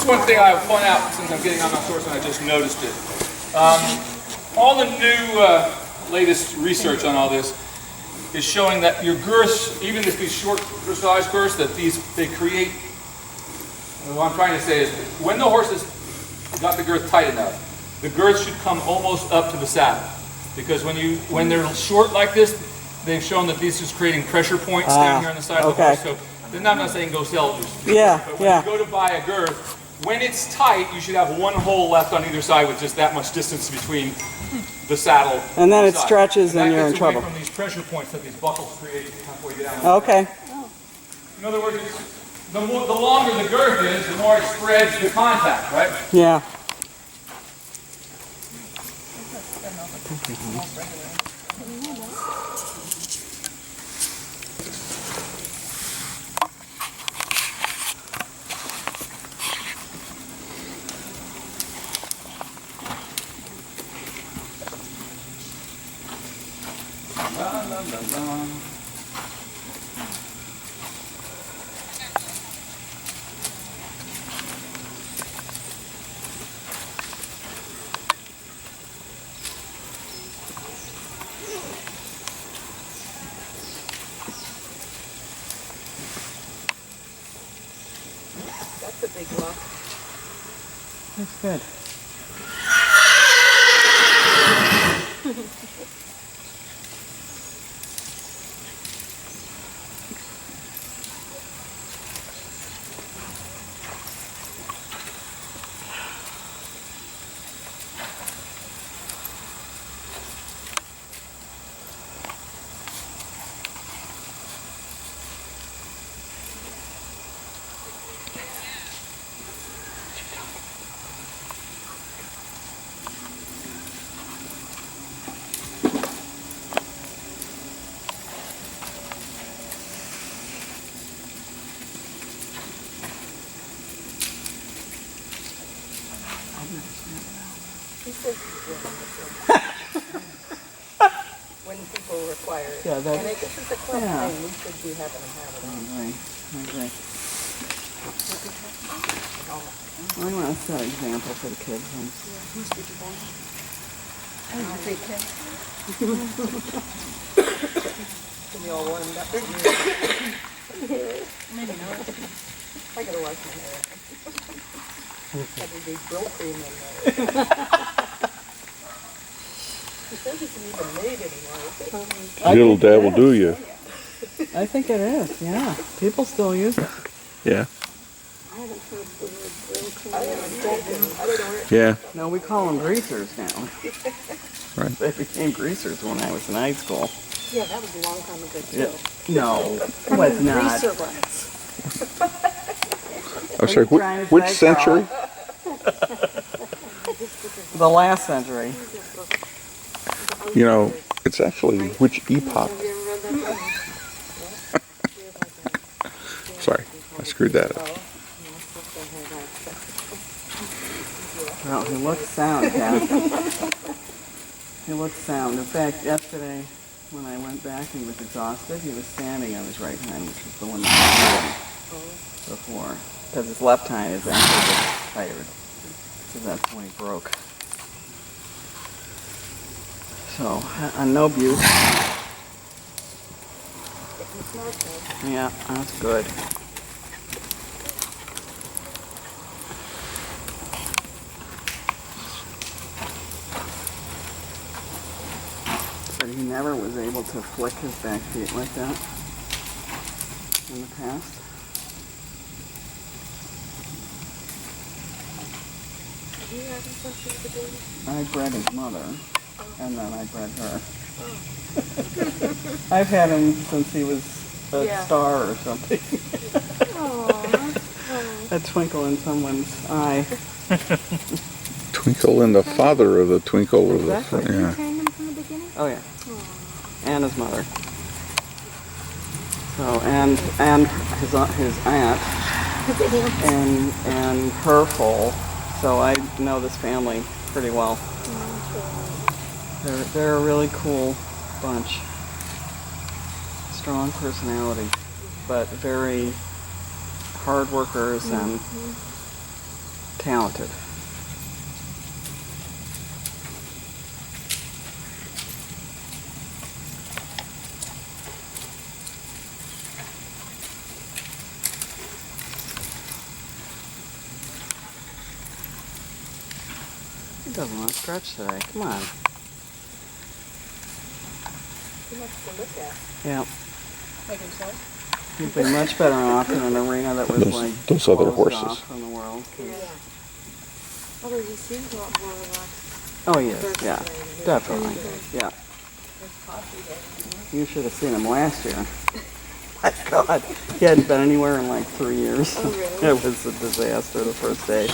Just one thing I will point out, since I'm getting on my horse and I just noticed it. All the new latest research on all this is showing that your girths, even if these short size girths, that they create, what I'm trying to say is, when the horse has got the girth tight enough, the girth should come almost up to the saddle. Because when they're short like this, they've shown that this is creating pressure points down here on the side of the horse. So then I'm not saying go sell just. Yeah, but when you go to buy a girth, when it's tight, you should have one hole left on either side with just that much distance between the saddle. And then it stretches and you're in trouble. From these pressure points that these buckles create halfway down. Okay. In other words, the longer the girth is, the more it spreads the contact, right? Yeah. That's a big look. That's good. When people require it. Yeah, and this is a club thing, we should be having to have it on. I want to set an example for the kids. Can you all warmed up? Maybe not. I gotta wash my hair. Have a big grill cream in there. It isn't even made anymore. Little dab will do you. I think it is, yeah. People still use it. Yeah. I haven't heard the word grill cream. I don't know. Yeah. No, we call them greasers now. Right. They became greasers when I was in high school. Yeah, that was a long time ago too. Yeah. No, it was not. Greaser ones. I'm sorry, which century? The last century. You know, it's actually which epoch. Sorry, I screwed that up. Well, he looks sound, Kat. He looks sound. In fact, yesterday when I went back, he was exhausted. He was standing on his right hand, which is the one that he did before. Because his left hand is actually just tired. So that's when he broke. So, no abuse. Yeah, that's good. But he never was able to flick his back feet like that in the past. I bred his mother, and then I bred her. I've had him since he was a star or something. A twinkle in someone's eye. Twinkle in the father of the twinkle of the Exactly. yeah. Oh yeah, and his mother. So and his aunt and her foal. So I know this family pretty well. They're a really cool bunch. Strong personality, but very hard workers and talented. He doesn't want to stretch today. Come on. Too much to look at. Yeah. Making sense? He'd be much better off in an arena that was like Those other closed horses. off from the world. Although he seems a lot more relaxed. Oh, he is. Yeah, definitely. Yeah. You should have seen him last year. My God, he hadn't been anywhere in like 3 years. Oh, really? It was a disaster the first day.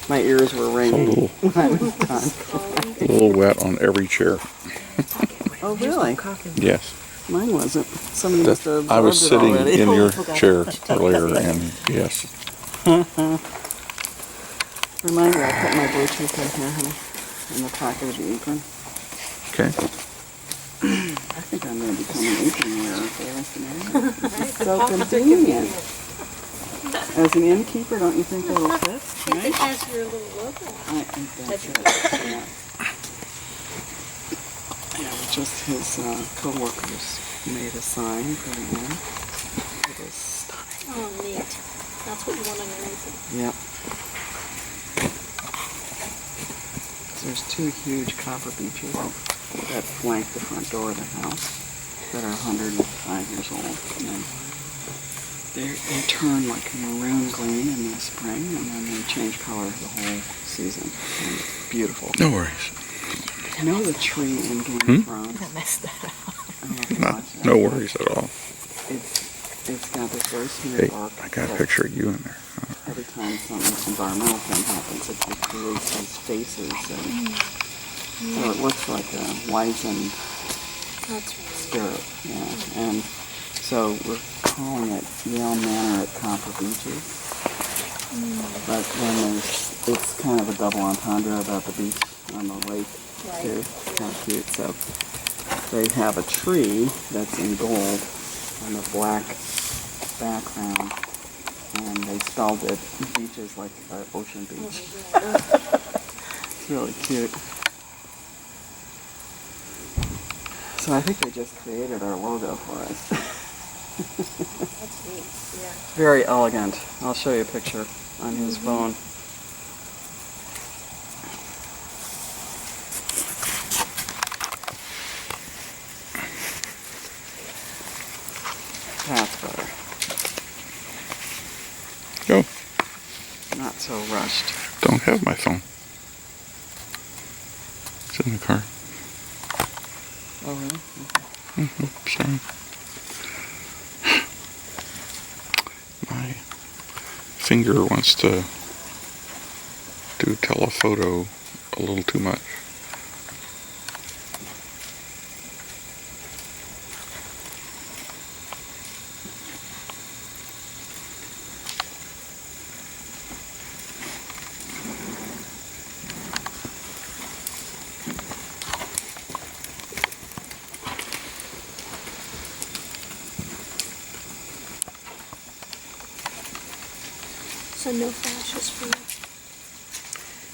My ears were ringing when I was done. A little wet on every chair. Oh, really? Yes. Mine wasn't. Somebody must have I was absorbed sitting it already. in your chair earlier, and yes. Remind me, I put my Bluetooth in here, honey, in the pocket of the apron. Okay. I think I'm going to become an apron wearer for the rest of my life. It's so convenient. As an innkeeper, don't you think that'll fit? It has your little logo. I think that's it. Yeah. Yeah, just his co-workers made a sign for the inn. It is stunning. Oh, neat. That's what you want on your apron. Yep. There's 2 huge copper beeches that flank the front door of the house that are 105 years old. And they turn like a maroon green in the spring, and then they change color the whole season. And it's beautiful. No worries. You know the tree in Game of Thrones? I messed that up. I don't know if you watched that. No worries at all. It's got this very smooth Hey, arc. I got a that picture of you in there. Every time some environmental thing happens, it creates these faces, and so it looks like a wizened That's really spirit. Yeah, and so we're calling it Yale Manor at Copper Beaches, but then it's kind of a double entendre about the beach on the lake too. It's kind of cute. So they have a tree that's in gold on a black background, and they spelled it beaches like Ocean Beach. It's really cute. So I think they just created our logo for us. That's neat. Yeah. It's very elegant. I'll show you a picture on his phone. That's better. Go. Not so rushed. Don't have my phone. It's in the car. Oh, really? Sorry. My finger wants to do telephoto a little too much. So no flashes for you.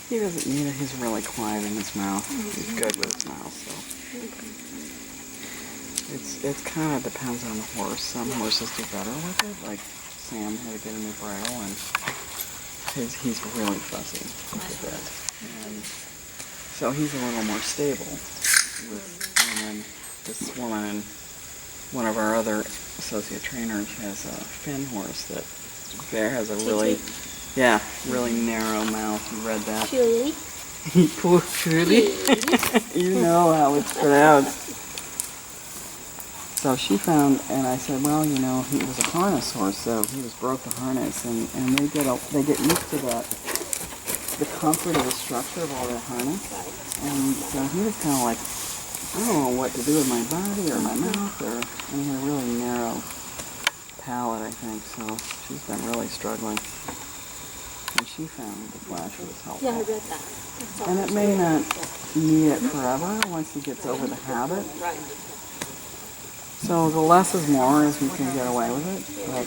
He doesn't need it. He's really quiet in his mouth. He's good with his mouth, so. It kind of depends on the horse. Some horses do better with it. Like Sam had to get a new bridle, and he's really fussy with it. And so he's a little more stable. And then this woman, one of our other associate trainers, has a Finn horse that has a really, really narrow mouth. You read that? Julie. Poor Trudy. You know how it's pronounced. So she found, and I said, well, you know, he was a harness horse, so he was broke the harness, and they get used to the comfort of the structure of all that harness. And so he was kind of like, I don't know what to do with my body or my mouth, and he had a really narrow palate, I think. So she's been really struggling. And she found the flash was helpful. Yeah, I read that. And it may not need it forever once he gets over the habit. Right. So the less is more as we can get away with it. But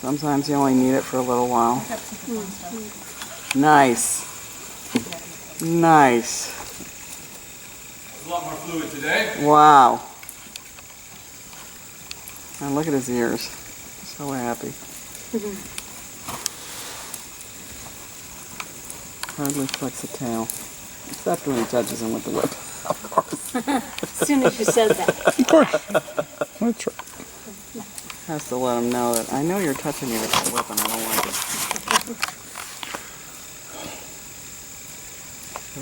Sometimes you only need it for a little while. Nice. Nice. There's a lot more fluid today. Wow. And look at his ears. So happy. Hardly flicks a tail. Except when he touches him with the whip, of course. As soon as you said that. Of course. That's right. Has to let him know that I know you're touching me with the whip and I don't like it.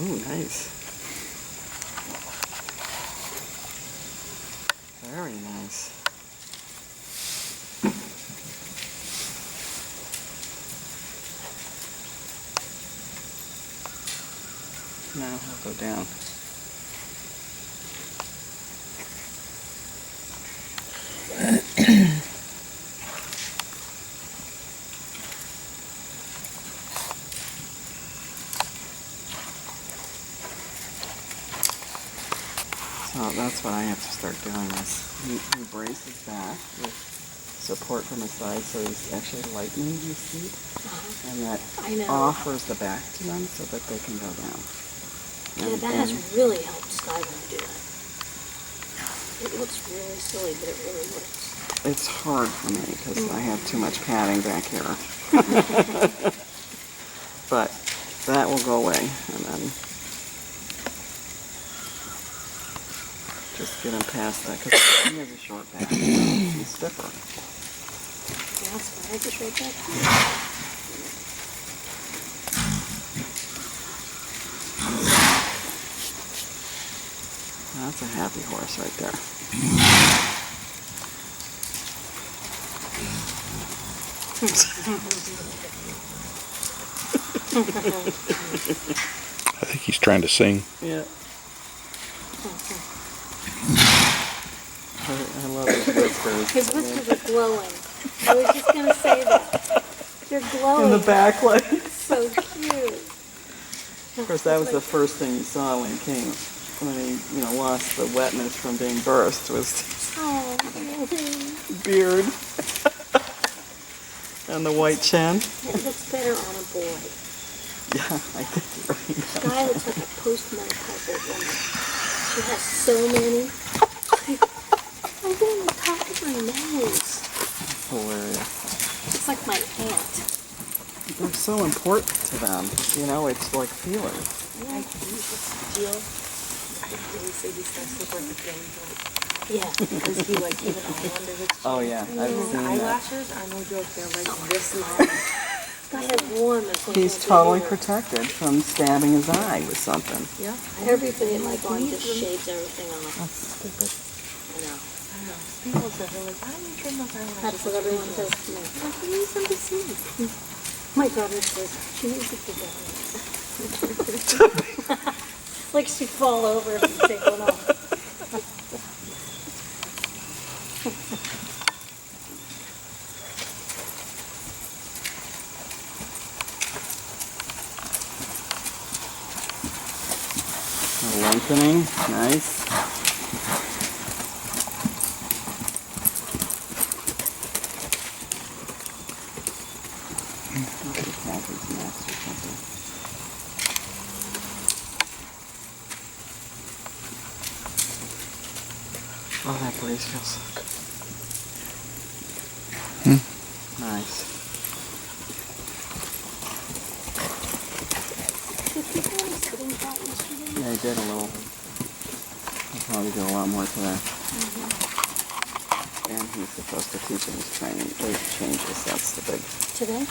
Ooh, nice. Very nice. Now he'll go down. So that's what I have to start doing is he braces back with support from his side so he's actually lightening his feet. And that I know. offers the back to them so that they can go down. Yeah, that has really helped Skylar do that. It looks really silly, but it really works. It's hard for me because I have too much padding back here. But that will go away and then just get him past that because he has a short back. He's stiffer. Yeah, Skylar has a short back. That's a happy horse right there. I think he's trying to sing. Yeah. I love his whiskers. His whiskers are glowing. I was just going to say that. They're glowing. In the back leg. So cute. Of course, that was the first thing you saw when he came, when he, lost the wetness from being birthed, was Oh, his beard and the white chin. it looks better on a boy. Yeah, I think you're right. Sky looks like a postmenopausal woman. She has so many. I didn't even talk to my nose. Hilarious. It's like my aunt. They're so important to them. It's like feelers. Yeah. Because he even all under his Oh yeah, I've seen that. eyelashes are no joke, they're like this long. Sky has warm as He's totally protected from stabbing his eye with something. Yeah. Everybody in my barn just shades everything off. That's stupid. I know. I don't know. People said they're like, I don't trim those eyelashes. That's what everyone says to me. Like, you need some to see. My daughter says, she needs to get that. Like she'd fall over if you take one off. Lengthening, nice. Oh, that breeze feels so good. Nice. Did you go on a sitting pot yesterday? Yeah, I did a little. I'll probably do a lot more today. And he's supposed to teach him his training. Changes, that's the big. Today?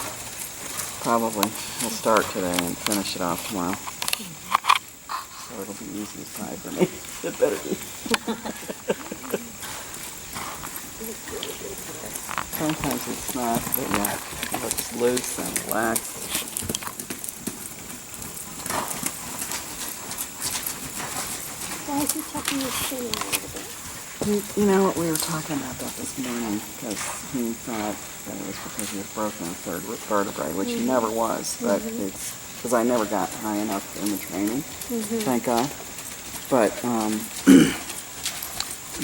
Probably. We'll start today and finish it off tomorrow. So it'll be easy pie for me. It better be. Sometimes it's not, but yeah, it looks loose and relaxed. Why is he tucking his chin in a little bit? You know what, we were talking about that this morning because he thought that it was because he was broken in third vertebrae, which he never was, but it's because I never got high enough in the training, thank God. But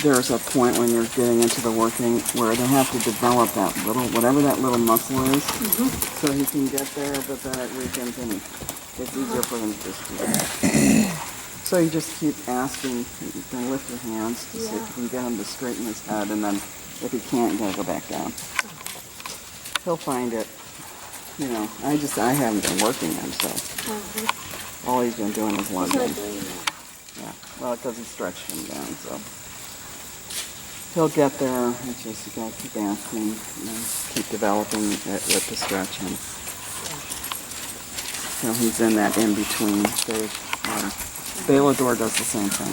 there's a point when you're getting into the working where they have to develop that little, whatever that little muscle is, so he can get there, but then it weakens and it's easier for him to just do that. So you just keep asking, you can lift your hands to see if you can get him to straighten his head, and then if he can't, you gotta go back down. He'll find it. You know, I haven't been working him, so all he's been doing is lunging. Yeah, well, because he stretched him down, so. He'll get there, it's just you gotta keep asking, keep developing it with the stretching. So he's in that in-between stage. Balador does the same thing.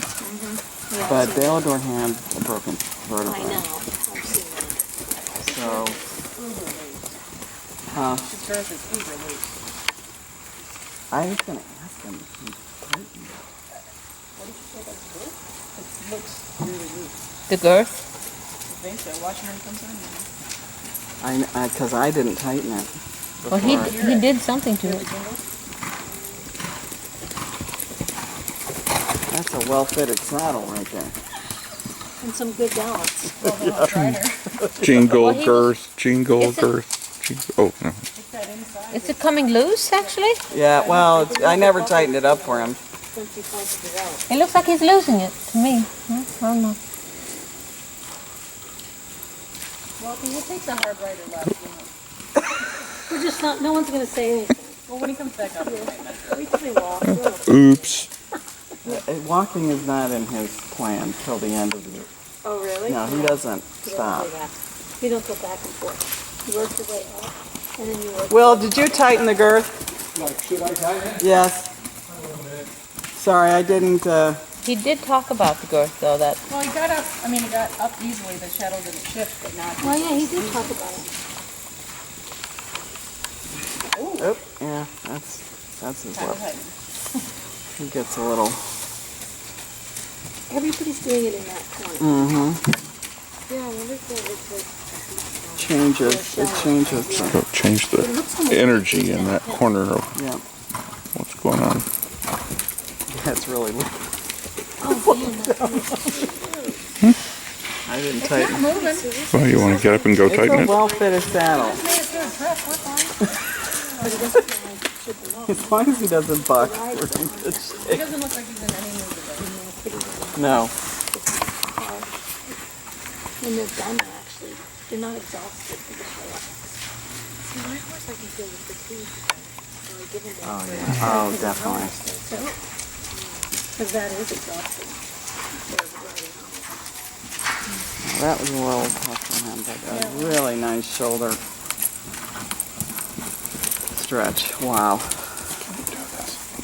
But Balador had a broken vertebrae. I know. I've seen that. So, His girth is uber loose. I was going to ask him if he tightened it. What did you say about his girth? It looks really loose. The girth? I think so. Watch him when he comes in. Because I didn't tighten it. Well, he did something to it. That's a well-fitted saddle right there. And some good balance. Gene Well, he Goldgirth, Gene It's a- Goldgirth. Oh, no. Is it coming loose, actually? Yeah, well, I never tightened it up for him. Since he pointed it out. It looks like he's losing it to me. I don't know. Well, can you take the hard right or left? We're just not, no one's going to say anything. Well, when he comes back up, he'll tighten it. Wait till they walk. Oops. Walking is not in his plan till the end of the year. Oh, really? No, he doesn't You don't stop. do that. You don't go back and forth. You work your way up, and then you work. Will, did you tighten the girth? Should I tighten it? Yes. Sorry, I didn't, He did talk about the girth, though. That Well, he got up, I mean, he got up easily, the shuttle didn't shift, but not. Well, yeah, he did talk about it. oop, yeah, that's his Kind of left. tight. He gets a little, Everybody's doing it in that corner. mm-hmm, Yeah, I wonder if that looks like. changes, it changes, So change the energy in that corner of yeah, what's going on. that's really, Oh, man, that's I didn't tighten. Moving. Well, you want to get up and go It's tighten a it? well-fitted saddle, Made it through a press, we're fine. as long as he doesn't buck. We're in good He shape. doesn't look like he's in any mood today. No, When they're done, actually, they're not exhausted for the show. See, my horse, I can feel the fatigue. So I give him that. oh yeah, oh definitely. Because that is exhausting. That was a little tough for him, but a really nice shoulder stretch. Wow.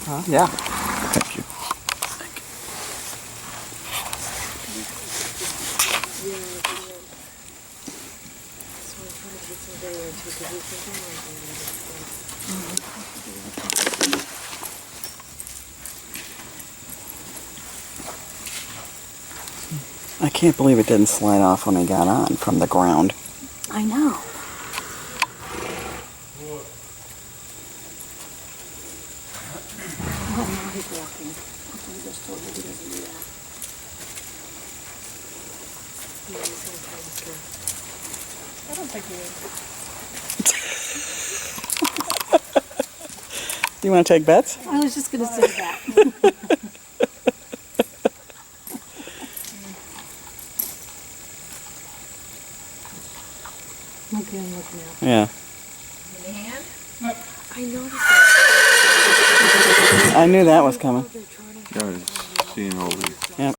Huh? Yeah. Thank you. I can't believe it didn't slide off when he got on from the ground. I know. Oh, now he's walking. I just told you he doesn't do that. Yeah, he's gonna try to go. I don't think he is. You want to take bets? I was just gonna say that. Look at him, look now. Yeah. I noticed that. I knew that was coming. Yeah, seeing all these. Yep.